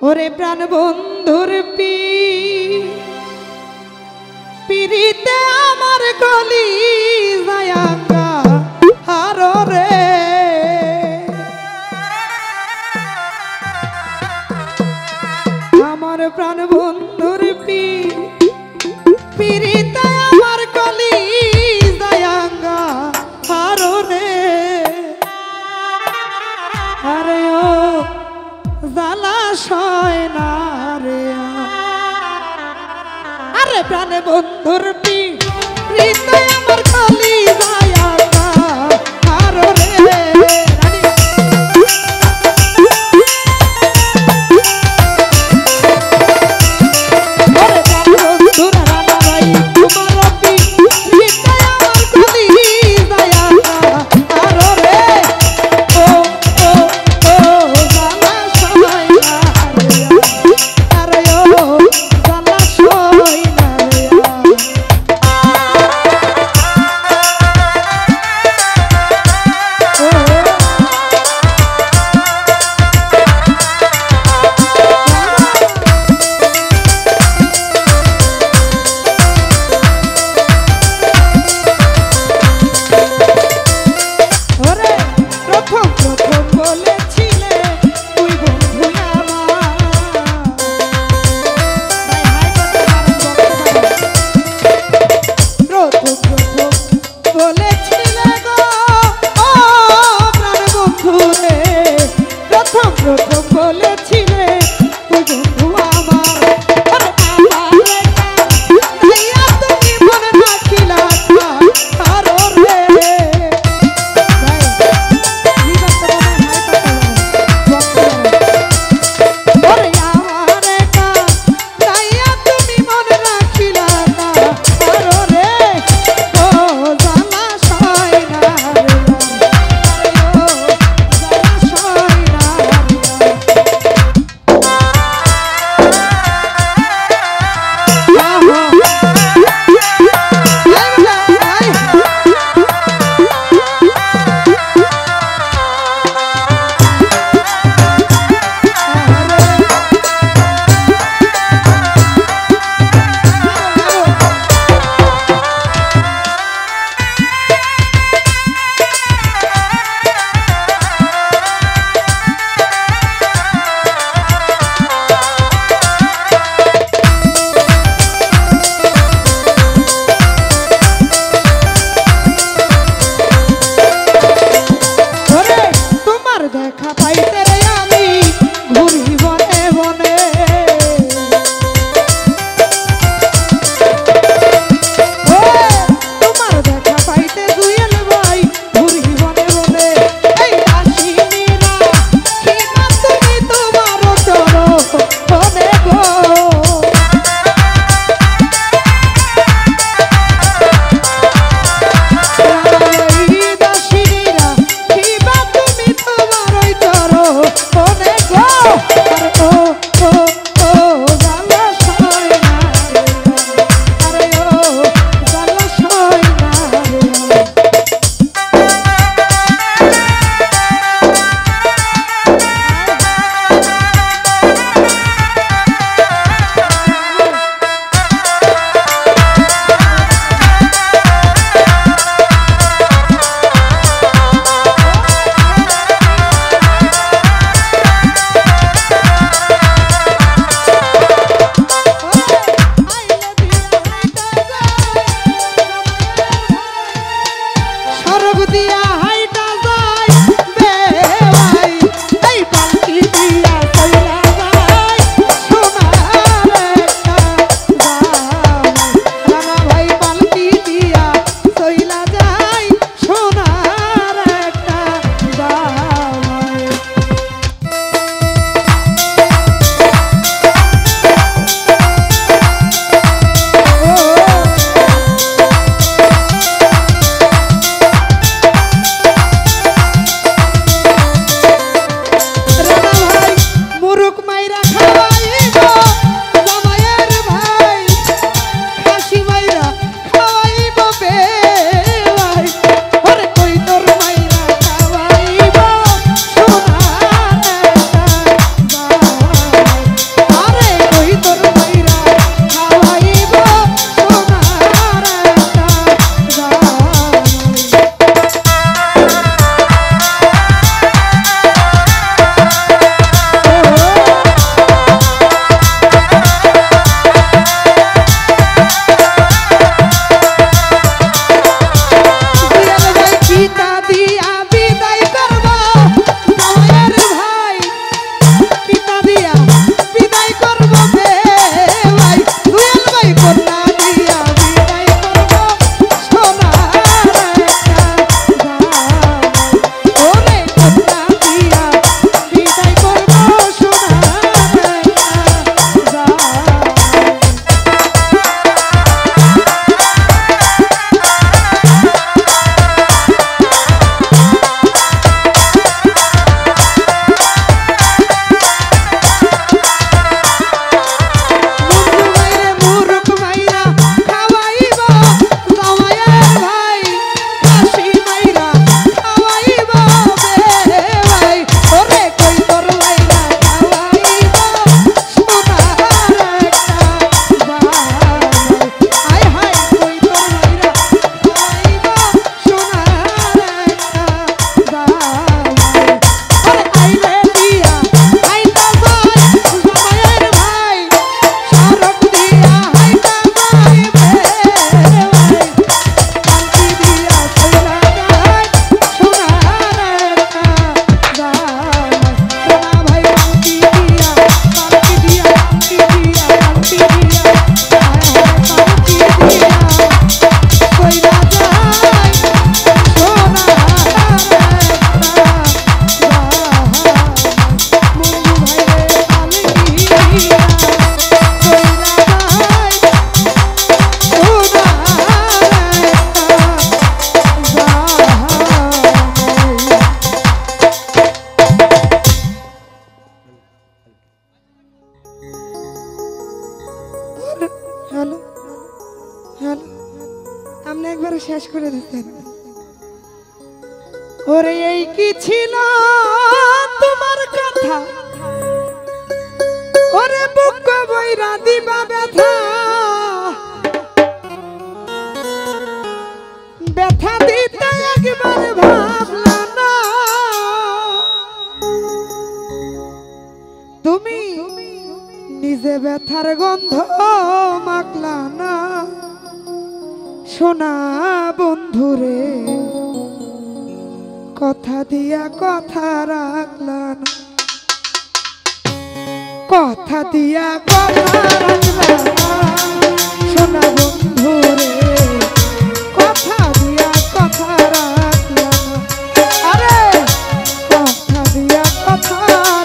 ওরে প্রাণ বন্ধুর পিরিতে আমার কলি যায়াঙ্গা হারো রে আমার প্রাণ বন্ধুর পিরিতে আমার কলি যায়াঙ্গা হারো রে আরে ও জালা সয় না রে আরে প্রাণ বন্ধুর পিরিতে আমার কলি যায়াঙ্গা হারো রে শেষ করে দিতেন। ওরে এই কি ছিল তোমার কথা, ওরে বুক বইরা দিবা ব্যথা, ব্যথা দিতে একবার ভাবলা না তুমি, নিজে ব্যথার গন্ধ মাখলা না। সোনা বন্ধুরে কথা দিয়া কথা রাখলা না, কথা দিয়া কথা রাখলা না। সোনা বন্ধুরে কথা দিয়া কথা রাখলা না, আরে কথা দিয়া কথা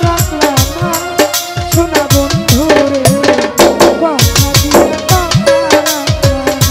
রাখলা না। সোনা বন্ধুরে কথা দিয়া কথা রাখলা না।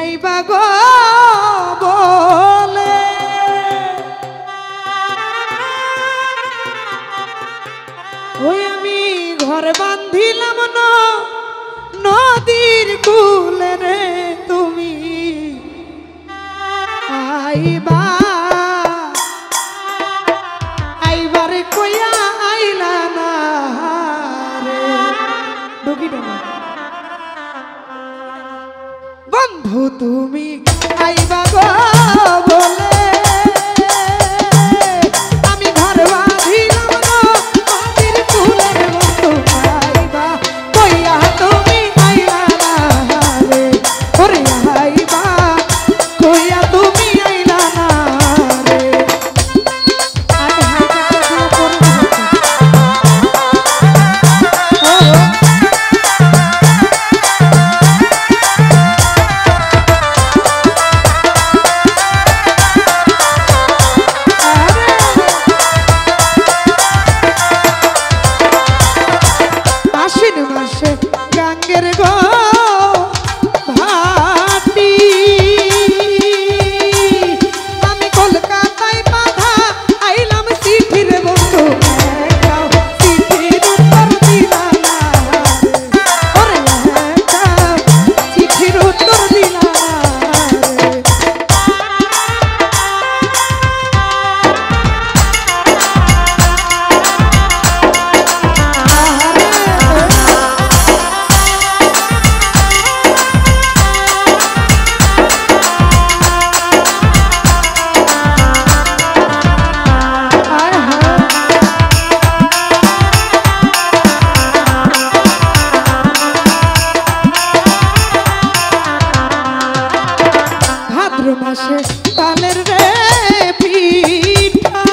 আইবা গো বলে ওই আমি ঘর বান্ধিলাম না নদীর কূলে রে তুমি আইবা আইবারে কইয়া আইলা না রে ডুকিটা না বন্ধু তুমি আইবা গো বলে আমি ঘর বাঁধিলাম না নদীর কূলে রে বন্ধু আইবা কইয়া তুমি আইলা না রে ওরে আইবা কইয়া তুমি আইলা না রে আমি হাইটা করব মাসে তালের রে পিঠা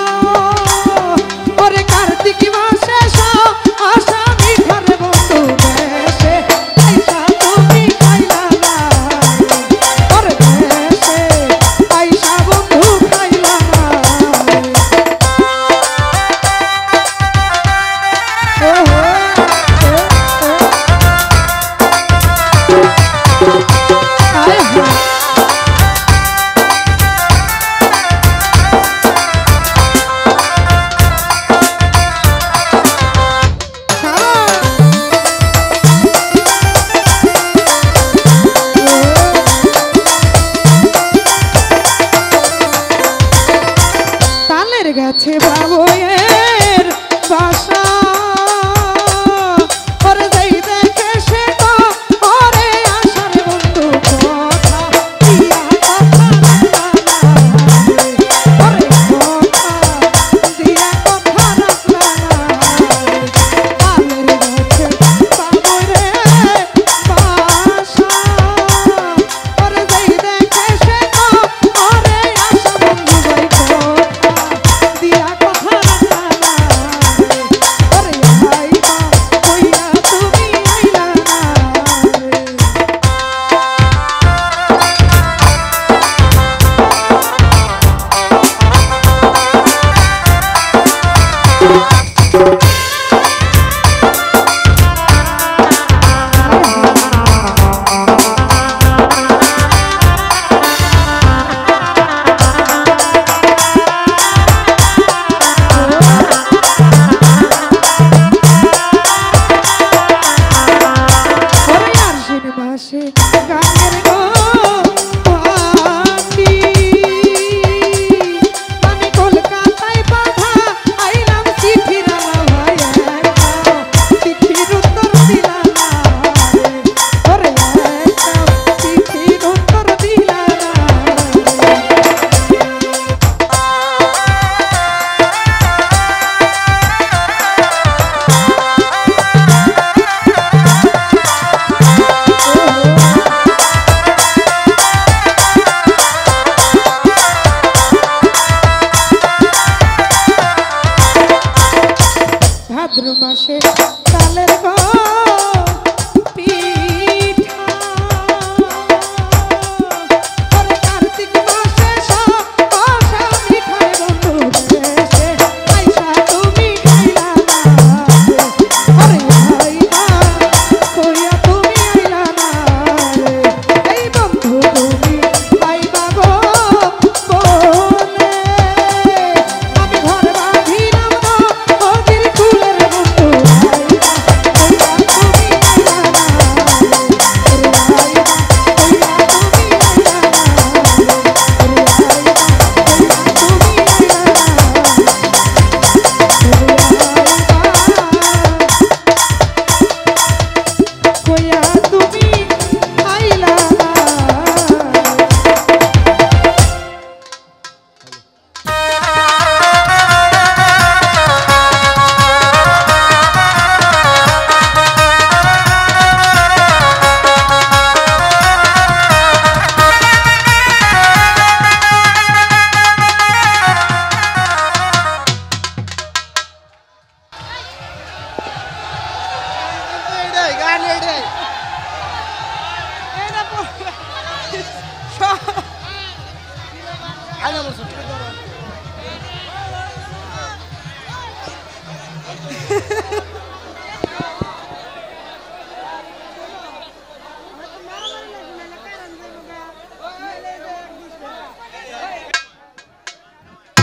ওরে কার্তিক মাসে আশা মিঠা রে বন্ধু দেশে আইসা তুমি খাইলা না ওরে দেশে আইসা বন্ধু খাইলা না গেছে বাবুয়ের বাসা ওরে যাই দেখে সে তো ওরে আসার বন্ধু কথা দিয়া কথা ওরে কথা দিয়া কথা রাখলা আমের গেছে বাবুয়ের বাসা ওরে যাই দেখে সে তো ওরে আসা বন্ধু যাই দিয়া কথা রাখলা ওরে আইবা কইয়া তুমি আইলা না গানের গো পাখি আমি কলকাতায় বাঁধা আইলাম চিঠির ভাইয়া চিঠির উত্তর দিলা না ওরে চিঠির উত্তর দিলা ভাদ্র মাসে তালের গো পিঠা ওরে কার্তিক মাসে আশা মিঠা বন্ধু দেশে আইসা তুমি খাইলা না ওরে আইবা কইয়া তুমি আইলা না এই বন্ধু তুমি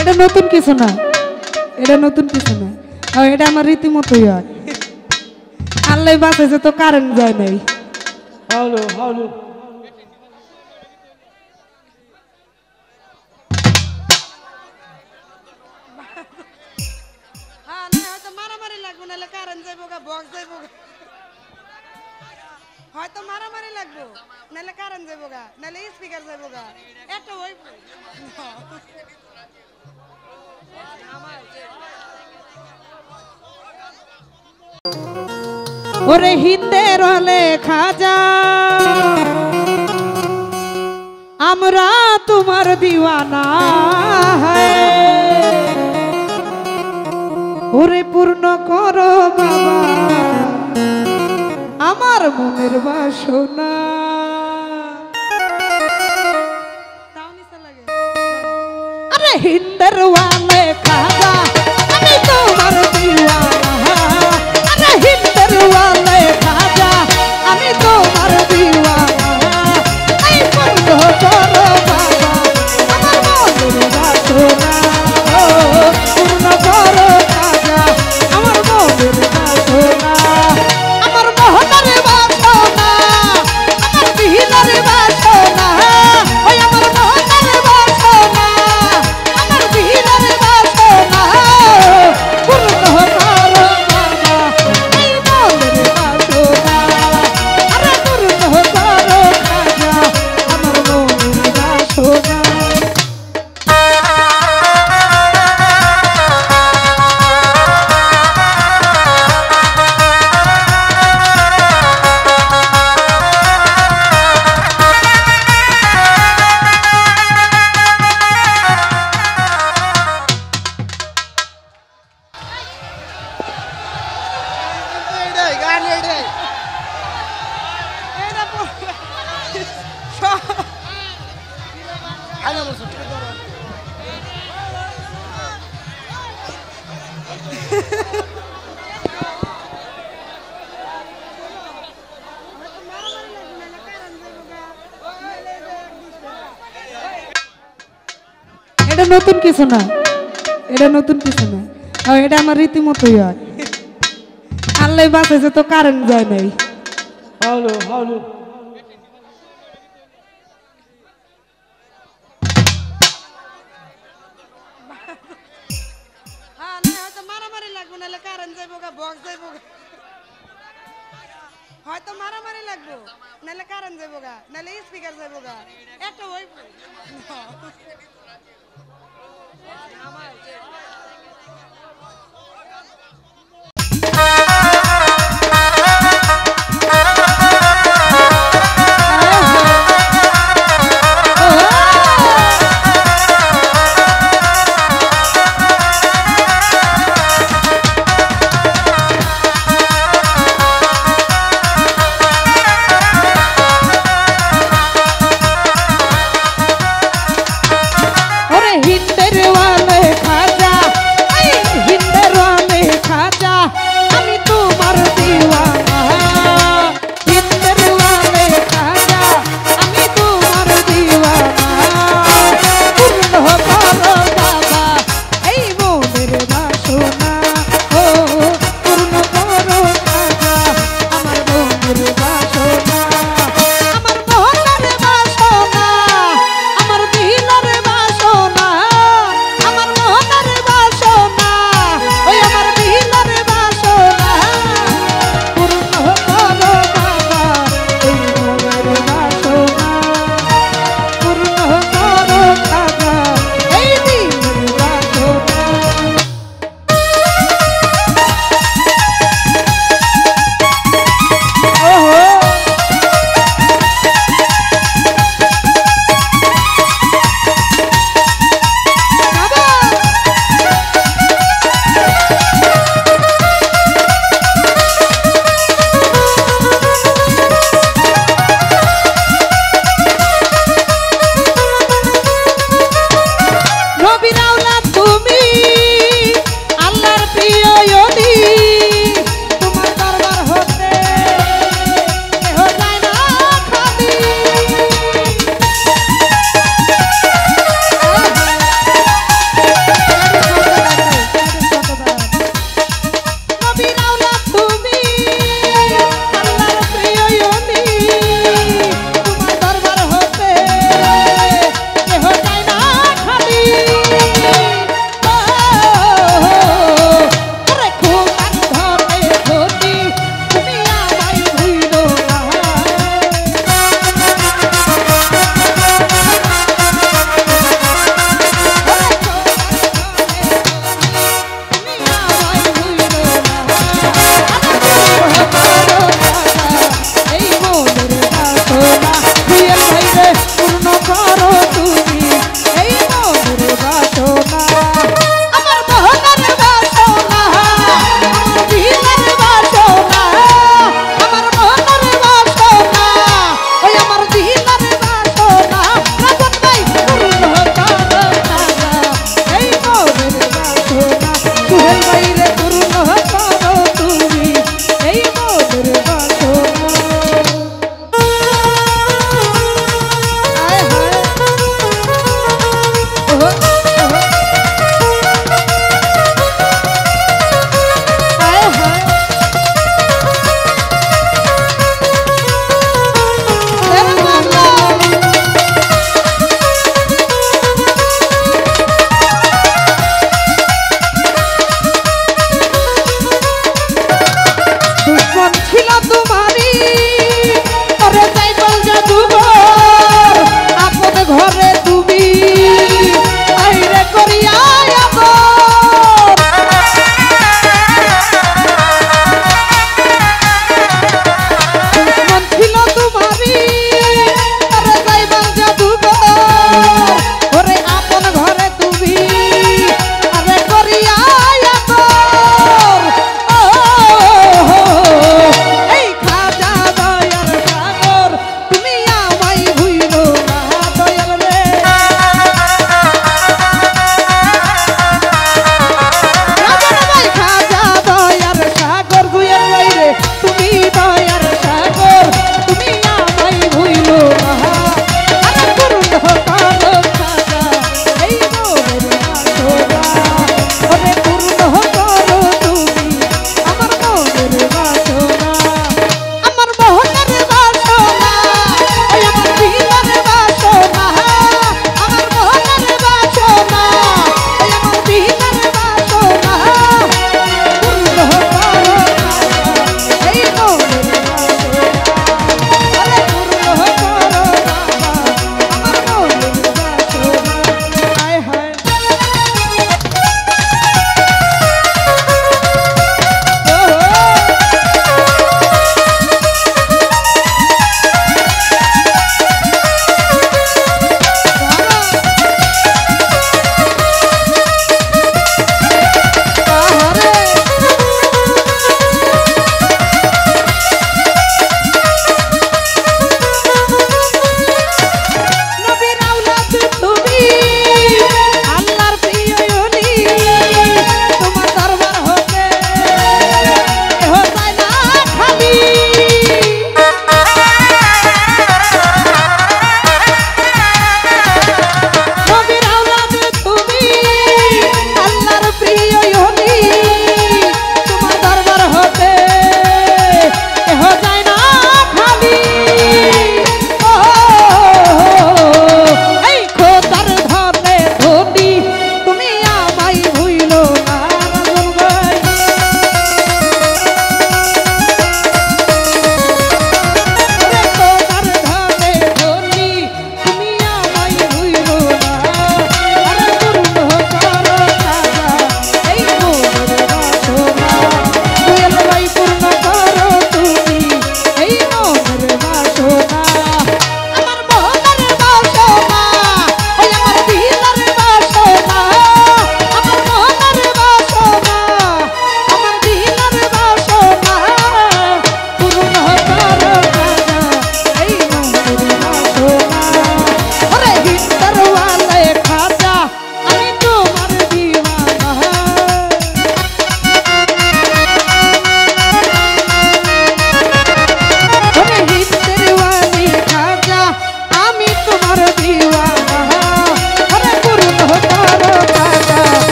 এটা নতুন কিছু না, এটা নতুন কিছু না, এটা আমার রীতিমতোই হয়। আল্লাহ বাঁচাইছে তো কারেন্ট যায় নাই। হ্যালো হ্যালো মারামারি লাগবো নাহলে কারেন্ট যাইবো গা, বক্স যাইবো গা, হয়তো মারামারি লাগবো নাহলে কারেন্ট যাইবো গা, নাহলে স্পিকার যাইবো গা, একটা হইব। ওরে হিন্দের হলে খাজা আমরা তোমার দিওয়ানা, ওরে পূর্ণ করো বাবা আমার মনের বাসনা। আরে হিন্দের ওয়ালে খাজা আমি তোমার দিওয়ানা, আরে হিন্দের ওয়ালে খাজা আমি তোমার দিওয়ানা, এই পূর্ণ করো বাবা আমার মনের বাসনা, পূর্ণ করো খাজা আমার মনের বাসনা, আমার মোহনের বাসনা, আমার বিহিনের বাসনা, ওই আমার মোহনের বাসনা, আমার বিহিনের বাসনা, পূর্ণ করো বাবা এই মনের বাসনা, আরে পূর্ণ করো খাজা আমার মনের বাসনা। এটা নতুন কিছু না, এটা নতুন কিছু না, এটা আমার রীতিমতোই হয়। আল্লাহ বাঁচাইছে তো কারেন্ট যায় নাই। হ্যালো হ্যালো মারামারি লাগবো নাহলে কারেন্ট যাইবো গা, বক্স যাইবো গা, হয়তো মারামারি লাগবো নাহলে কারেন্ট যাইবো গা, নাহলে স্পিকার যাইবো গা, একটা হইব।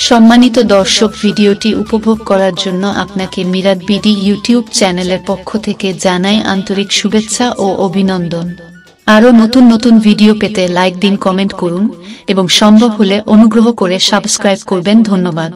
সম্মানিত দর্শক, ভিডিওটি উপভোগ করার জন্য আপনাকে মিরাত বিডি ইউটিউব চ্যানেলের পক্ষ থেকে জানাই আন্তরিক শুভেচ্ছা ও অভিনন্দন। আরও নতুন নতুন ভিডিও পেতে লাইক দিন, কমেন্ট করুন এবং সম্ভব হলে অনুগ্রহ করে সাবস্ক্রাইব করবেন। ধন্যবাদ।